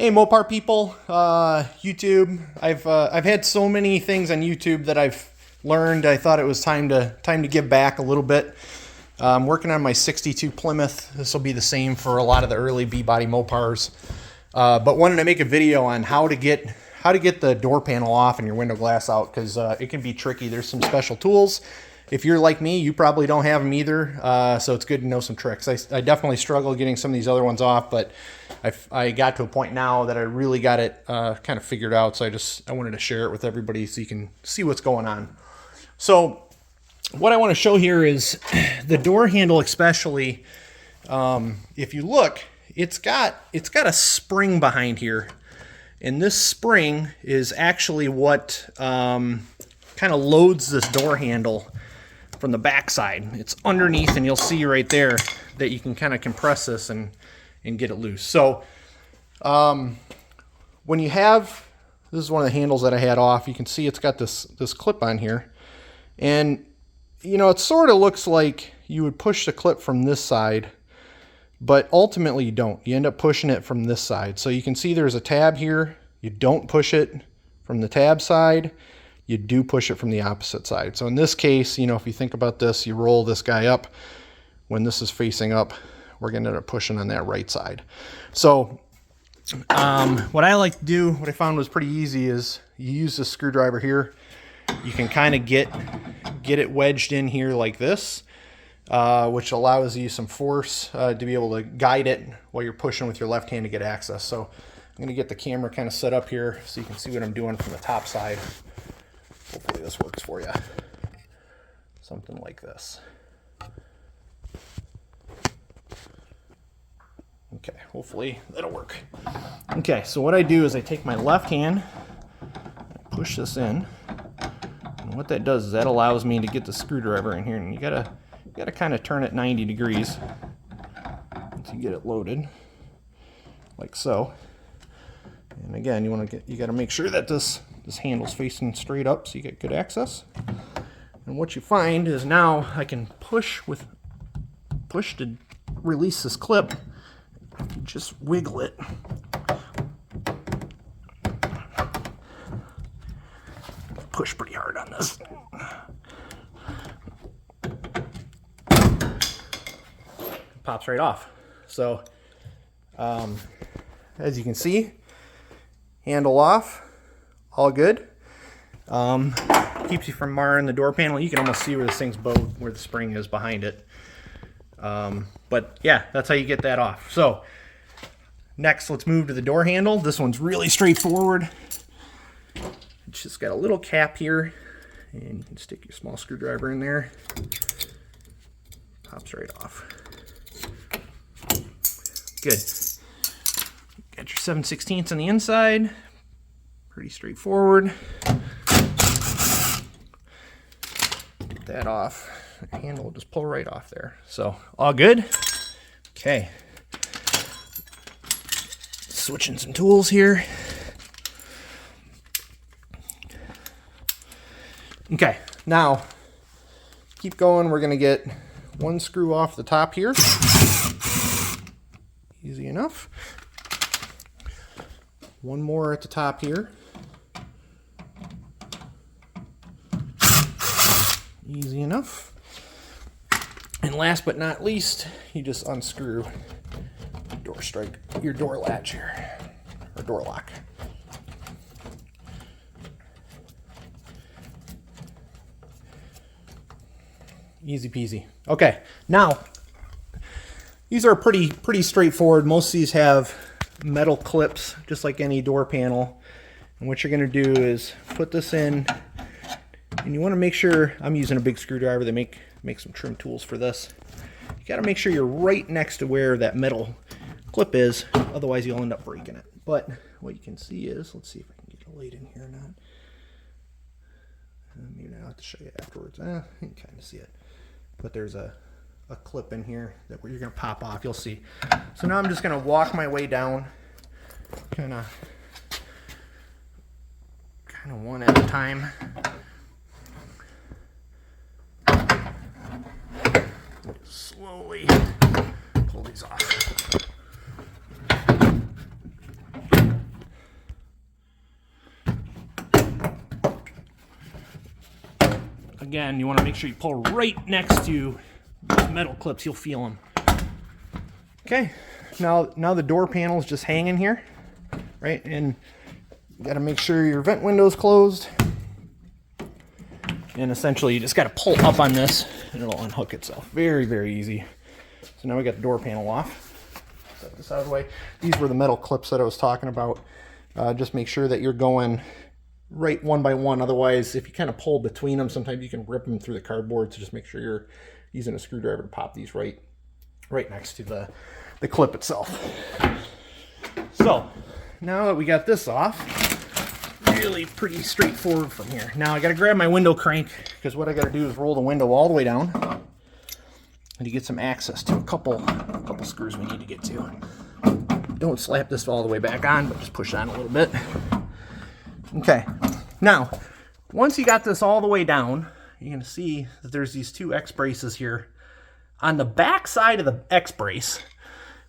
Hey Mopar people, YouTube. I've had so many things on YouTube that I've learned. I thought it was time to give back a little bit. I'm working on my '62 Plymouth. This will be the same for a lot of the early B-body Mopars. But wanted to make a video on how to get the door panel off and your window glass out, because it can be tricky. There's some special tools. If you're like me, you probably don't have them either, so it's good to know some tricks. I definitely struggle getting some of these other ones off, but I got to a point now that I really got it kind of figured out, so I wanted to share it with everybody so you can see what's going on. So what I want to show here is the door handle especially. If you look, it's got a spring behind here, and this spring is actually what kind of loads this door handle from the back side. It's underneath, and you'll see right there that you can kind of compress this and get it loose. So when you have, this is one of the handles that I had off, you can see it's got this clip on here, and you know, it sort of looks like you would push the clip from this side, but ultimately you don't. You end up pushing it from this side. So you can see there's a tab here. You don't push it from the tab side. You do push it from the opposite side. So in this case, you know, if you think about this, you roll this guy up. When this is facing up, we're going to end up pushing on that right side. So what I like to do, what I found was pretty easy, is you use this screwdriver here. You can kind of get it wedged in here like this, which allows you some force to be able to guide it while you're pushing with your left hand to get access. So I'm going to get the camera kind of set up here so you can see what I'm doing from the top side. Hopefully this works for you. Something like this. Okay, hopefully that'll work. Okay, so what I do is I take my left hand, push this in, and what that does is that allows me to get the screwdriver in here, and you gotta kind of turn it 90 degrees once you get it loaded, like so. And again, you gotta make sure that this handle's facing straight up so you get good access. And what you find is now I can push to release this clip. Just wiggle it. Push pretty hard on this. It pops right off. So as you can see, handle off, all good. Keeps you from marring the door panel. You can almost see where this thing's bowed, where the spring is behind it. But yeah, that's how you get that off. So next, let's move to the door handle. This one's really straightforward. It's just got a little cap here, and you can stick your small screwdriver in there. Pops right off. Good. Got your 7/16 on the inside. Pretty straightforward. Get that off. The handle will just pull right off there. So all good. Okay. Switching some tools here. Okay, now keep going. We're going to get one screw off the top here. Easy enough. One more at the top here. Easy enough. And last but not least, you just unscrew your door latch here, or door lock. Easy peasy. Okay, now these are pretty straightforward. Most of these have metal clips, just like any door panel. And what you're going to do is put this in, and you want to make sure, I'm using a big screwdriver. They make some trim tools for this. You got to make sure you're right next to where that metal clip is, otherwise you'll end up breaking it. But what you can see is, let's see if I can get a light in here or not. Maybe I'll have to show you afterwards. You can kind of see it. But there's a clip in here that you're going to pop off. You'll see. So now I'm just going to walk my way down, kind of one at a time. Slowly pull these off. again, you want to make sure you pull right next to the metal clips. You'll feel them. Okay, now the door panel is just hanging here, right? And you got to make sure your vent window is closed. And essentially, you just got to pull up on this, and it'll unhook itself. Very, very easy. So now we got the door panel off. Set this out of the way. These were the metal clips that I was talking about. Just make sure that you're going right one by one. Otherwise, if you kind of pull between them, sometimes you can rip them through the cardboard. So just make sure you're using a screwdriver to pop these right next to the clip itself. So now that we got this off, really pretty straightforward from here. Now I got to grab my window crank, because what I got to do is roll the window all the way down, and you get some access to a couple screws we need to get to. Don't slap this all the way back on, but just push on a little bit. Okay, now once you got this all the way down, you're going to see that there's these two X braces here. On the back side of the X brace,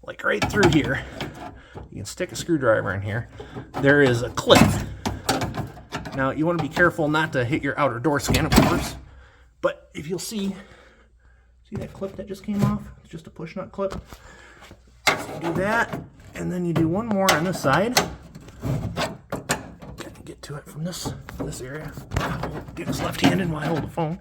like right through here, you can stick a screwdriver in here. There is a clip. Now you want to be careful not to hit your outer door skin, of course, but if you'll see that clip that just came off? It's just a push nut clip. So you do that, and then you do one more on this side. Get to it from this area. I'll do this left-handed while I hold the phone.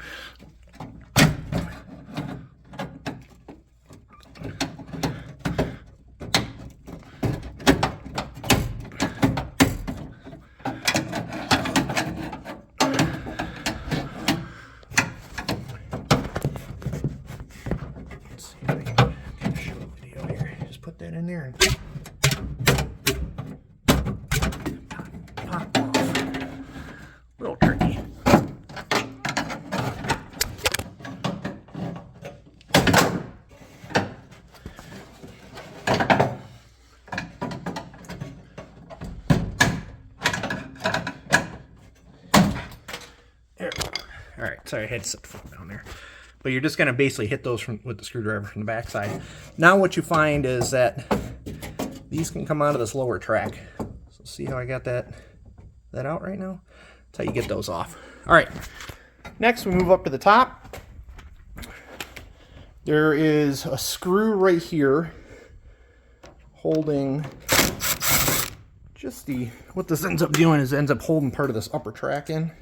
In there and pop off. Real tricky. There. All right, sorry, I had to set the phone down there. But you're just going to basically hit those with the screwdriver from the back side. Now what you find is that these can come out of this lower track. So see how I got that out right now? That's how you get those off. All right, next we move up to the top. There is a screw right here holding just what this ends up doing is it ends up holding part of this upper track in.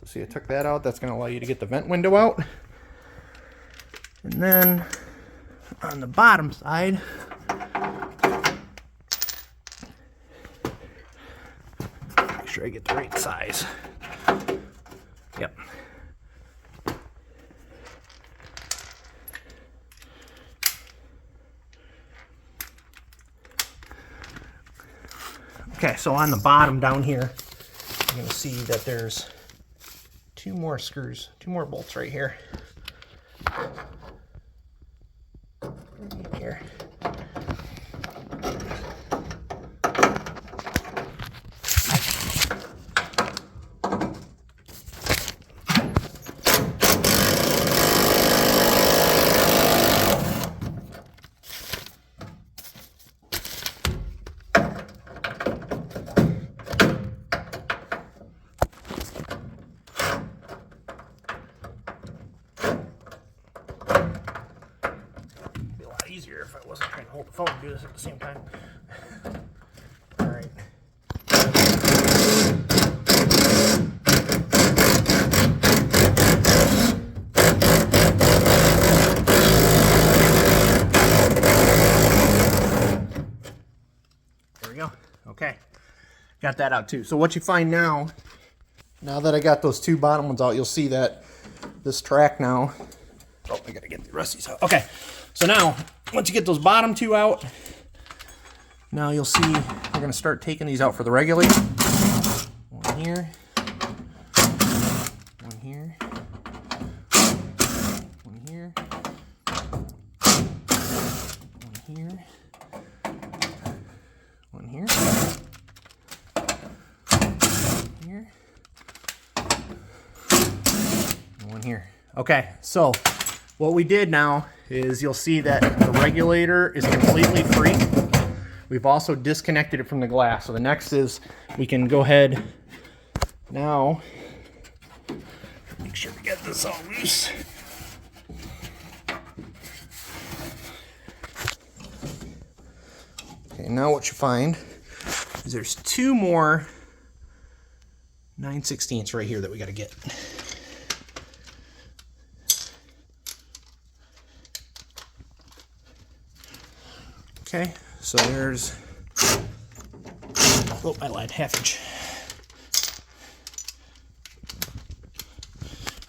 So see, I took that out. That's going to allow you to get the vent window out. And then on the bottom side, make sure I get the right size. Yep. Okay, so on the bottom down here, you're going to see that there's two more screws, two more bolts right here. Here. Easier if I wasn't trying to hold the phone and do this at the same time. All right. There we go. Okay. Got that out too. So what you find now that I got those two bottom ones out, you'll see that this track now, oh, I gotta get the rest of these out. Okay. So now, once you get those bottom two out, now you'll see we're going to start taking these out for the regulator. One here. One here. One here. One here. One here. Here. And one here. Okay, so what we did now is you'll see that the regulator is completely free. We've also disconnected it from the glass. So the next is we can go ahead now. Let me Make sure we get this all loose. Okay, now what you find is there's 2 more 9/16 right here that we got to get. Okay, so there's, oh, I lied, 1/2 inch.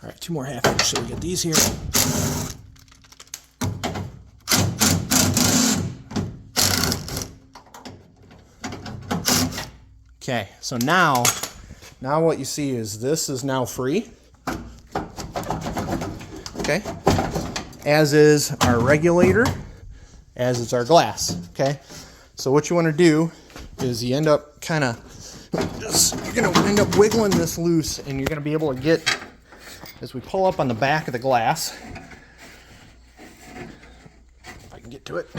All right, 2 more 1/2 inch, so we get these here. Okay, so now what you see is this is now free. Okay, as is our regulator, as is our glass. Okay, so what you want to do is you end up kind of you're going to end up wiggling this loose, and you're going to be able to get, as we pull up on the back of the glass, if I can get to it.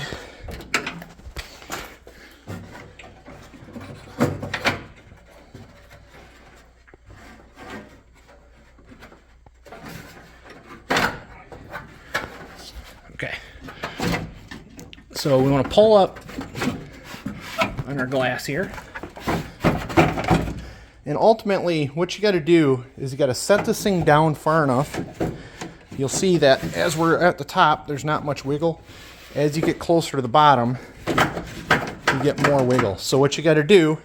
Okay, so we want to pull up on our glass here, and ultimately what you got to do is you got to set this thing down far enough. You'll see that as we're at the top, there's not much wiggle. As you get closer to the bottom, you get more wiggle. So what you got to do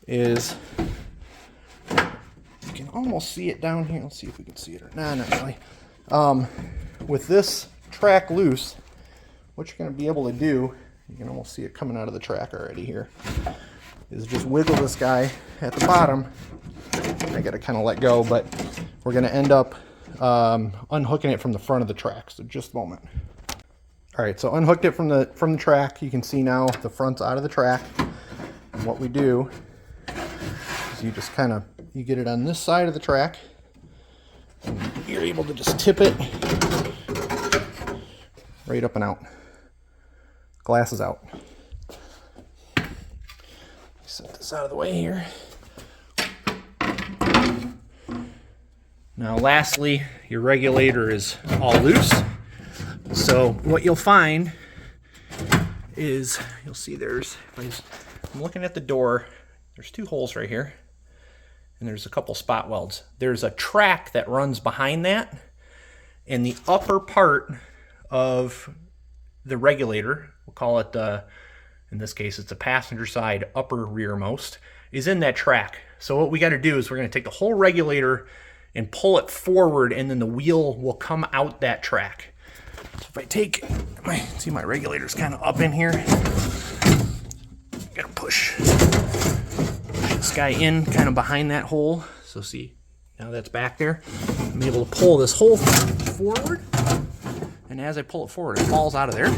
is, you can almost see it down here. Let's see if we can see it or not really. With this track loose, what you're going to be able to do, you can almost see it coming out of the track already here, is just wiggle this guy at the bottom. I got to kind of let go, but we're going to end up unhooking it from the front of the track. So just a moment. All right, so unhooked it from the track. You can see now the front's out of the track. And what we do is you just kind of, you get it on this side of the track, and you're able to just tip it right up and out. Glass is out. Set this out of the way here. Now lastly, your regulator is all loose. So what you'll find is, you'll see there's, I'm looking at the door, there's 2 holes right here, and there's a couple spot welds. There's a track that runs behind that, and the upper part of the regulator, we'll call it, in this case it's a passenger side upper rearmost, is in that track. So what we got to do is we're going to take the whole regulator and pull it forward, and then the wheel will come out that track. So if I take see my regulator's kind of up in here, gotta push this guy in kind of behind that hole. So see, now that's back there. I'm able to pull this hole forward, and as I pull it forward, it falls out of there.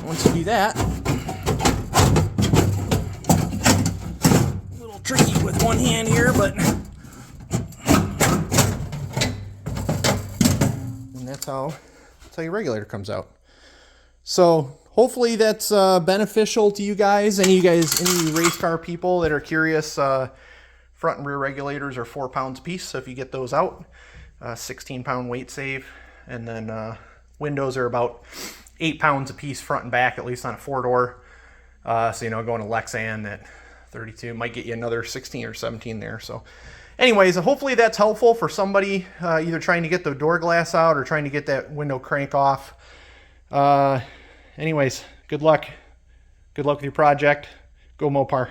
Once you do that, a little tricky with one hand here, but and that's how your regulator comes out. So hopefully that's beneficial to you guys. Any race car people that are curious, front and rear regulators are 4 pounds a piece. So if you get those out, 16-pound weight save, and then windows are about 8 pounds a piece front and back, at least on a 4-door. So, going to Lexan at 32 might get you another 16 or 17 there. So anyways, hopefully that's helpful for somebody either trying to get the door glass out or trying to get that window crank off. Anyways, good luck. Good luck with your project. Go Mopar.